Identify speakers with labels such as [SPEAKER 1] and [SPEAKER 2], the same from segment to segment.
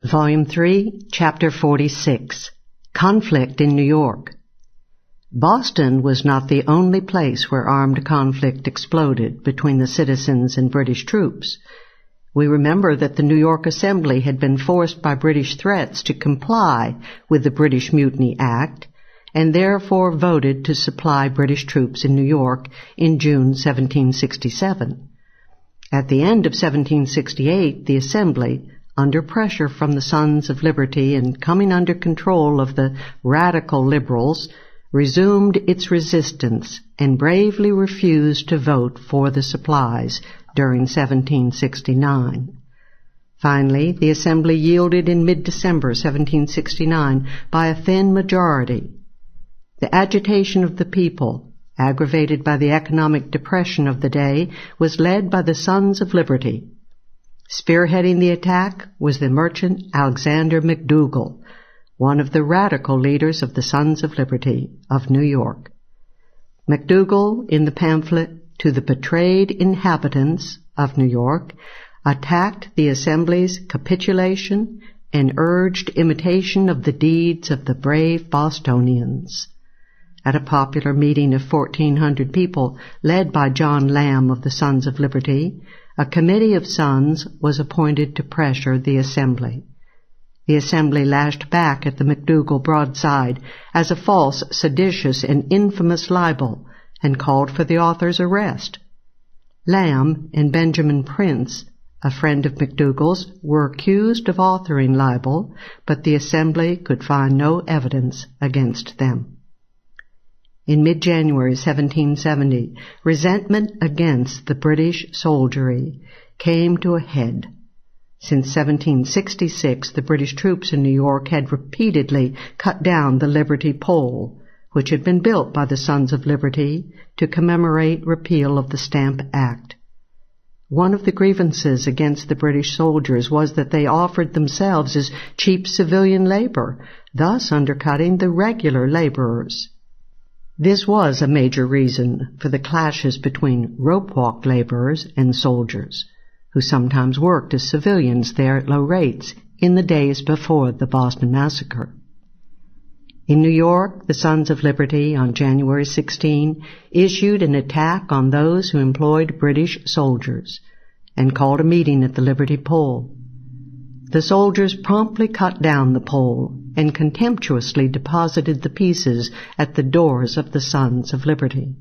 [SPEAKER 1] Volume 3, Chapter 46, Conflict in New York. Boston was not the only place where armed conflict exploded between the citizens and British troops. We remember that the New York Assembly had been forced by British threats to comply with the British Mutiny Act, and therefore voted to supply British troops in New York in June 1767. At the end of 1768, the Assembly, under pressure from the Sons of Liberty and coming under control of the radical liberals, resumed its resistance and bravely refused to vote for the supplies during 1769. Finally, the Assembly yielded in mid-December 1769 by a thin majority. The agitation of the people, aggravated by the economic depression of the day, was led by the Sons of Liberty. Spearheading the attack was the merchant Alexander McDougall, one of the radical leaders of the Sons of Liberty of New York. McDougall, in the pamphlet To the Betrayed Inhabitants of New York, attacked the Assembly's capitulation and urged imitation of the deeds of the brave Bostonians. At a popular meeting of 1,400 people, led by John Lamb of the Sons of Liberty, a committee of Sons was appointed to pressure the Assembly. The Assembly lashed back at the McDougall broadside as a false, seditious, and infamous libel, and called for the author's arrest. Lamb and Benjamin Prince, a friend of McDougall's, were accused of authoring libel, but the Assembly could find no evidence against them. In mid-January 1770, resentment against the British soldiery came to a head. Since 1766, the British troops in New York had repeatedly cut down the Liberty Pole, which had been built by the Sons of Liberty to commemorate repeal of the Stamp Act. One of the grievances against the British soldiers was that they offered themselves as cheap civilian labor, thus undercutting the regular laborers. This was a major reason for the clashes between rope-walk laborers and soldiers, who sometimes worked as civilians there at low rates in the days before the Boston Massacre. In New York, the Sons of Liberty, on January 16, issued an attack on those who employed British soldiers and called a meeting at the Liberty Pole. The soldiers promptly cut down the pole and contemptuously deposited the pieces at the doors of the Sons of Liberty.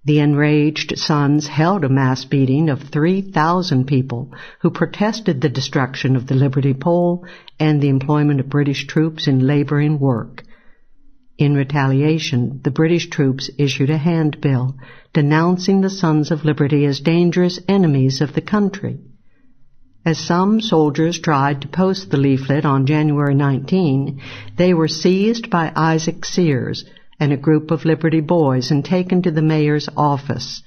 [SPEAKER 1] The enraged Sons held a mass meeting of 3,000 people who protested the destruction of the Liberty Pole and the employment of British troops in laboring work. In retaliation, the British troops issued a handbill denouncing the Sons of Liberty as dangerous enemies of the country. As some soldiers tried to post the leaflet on January 19, they were seized by Isaac Sears and a group of Liberty boys and taken to the mayor's office.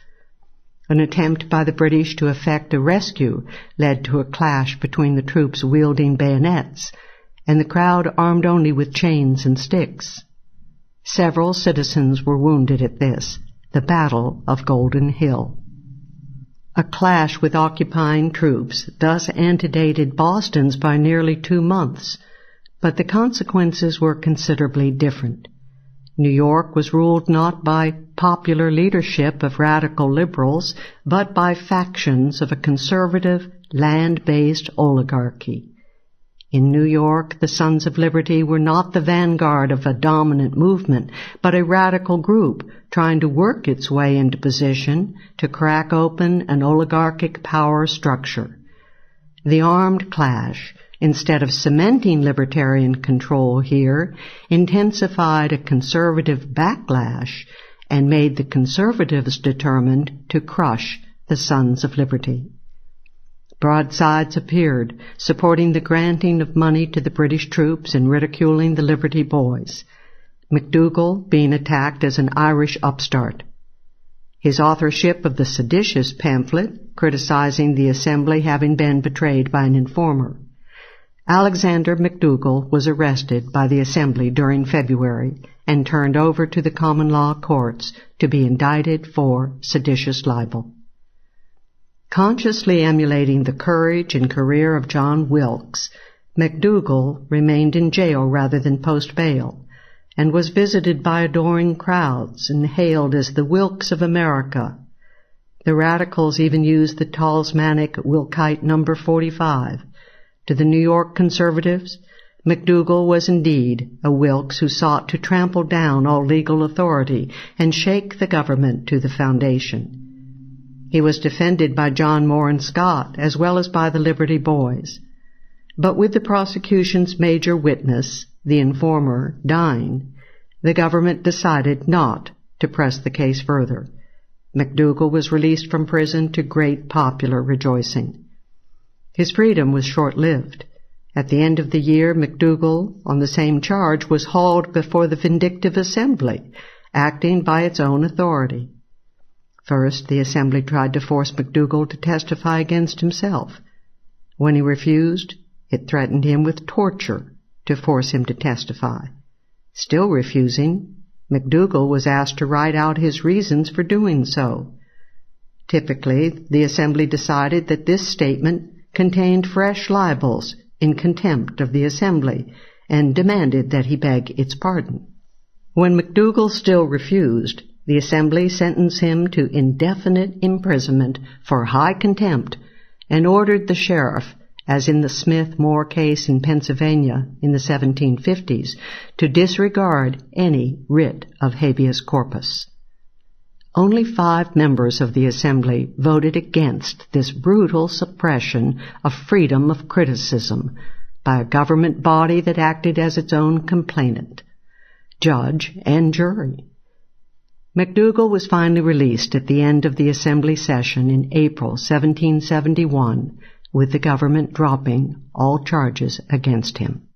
[SPEAKER 1] An attempt by the British to effect a rescue led to a clash between the troops wielding bayonets and the crowd armed only with chains and sticks. Several citizens were wounded at this, the Battle of Golden Hill. A clash with occupying troops thus antedated Boston's by nearly 2 months, but the consequences were considerably different. New York was ruled not by popular leadership of radical liberals, but by factions of a conservative, land-based oligarchy. In New York, the Sons of Liberty were not the vanguard of a dominant movement, but a radical group trying to work its way into position to crack open an oligarchic power structure. The armed clash, instead of cementing libertarian control here, intensified a conservative backlash and made the conservatives determined to crush the Sons of Liberty. Broadsides appeared, supporting the granting of money to the British troops and ridiculing the Liberty boys, McDougall being attacked as an Irish upstart. His authorship of the seditious pamphlet criticizing the Assembly having been betrayed by an informer. Alexander McDougall was arrested by the Assembly during February and turned over to the common law courts to be indicted for seditious libel. Consciously emulating the courage and career of John Wilkes, McDougall remained in jail rather than post bail, and was visited by adoring crowds and hailed as the Wilkes of America. The radicals even used the talismanic Wilkite number 45. To the New York conservatives, McDougall was indeed a Wilkes who sought to trample down all legal authority and shake the government to the foundation. He was defended by John Moore and Scott, as well as by the Liberty Boys. But with the prosecution's major witness, the informer, dying, the government decided not to press the case further. McDougall was released from prison to great popular rejoicing. His freedom was short-lived. At the end of the year, McDougall, on the same charge, was hauled before the vindictive Assembly, acting by its own authority. First, the Assembly tried to force McDougall to testify against himself. When he refused, it threatened him with torture to force him to testify. Still refusing, McDougall was asked to write out his reasons for doing so. Typically, the Assembly decided that this statement contained fresh libels in contempt of the Assembly and demanded that he beg its pardon. When McDougall still refused, the Assembly sentenced him to indefinite imprisonment for high contempt and ordered the sheriff, as in the Smith-Moore case in Pennsylvania in the 1750s, to disregard any writ of habeas corpus. Only 5 members of the Assembly voted against this brutal suppression of freedom of criticism by a government body that acted as its own complainant, judge, and jury. McDougall was finally released at the end of the Assembly session in April 1771, with the government dropping all charges against him.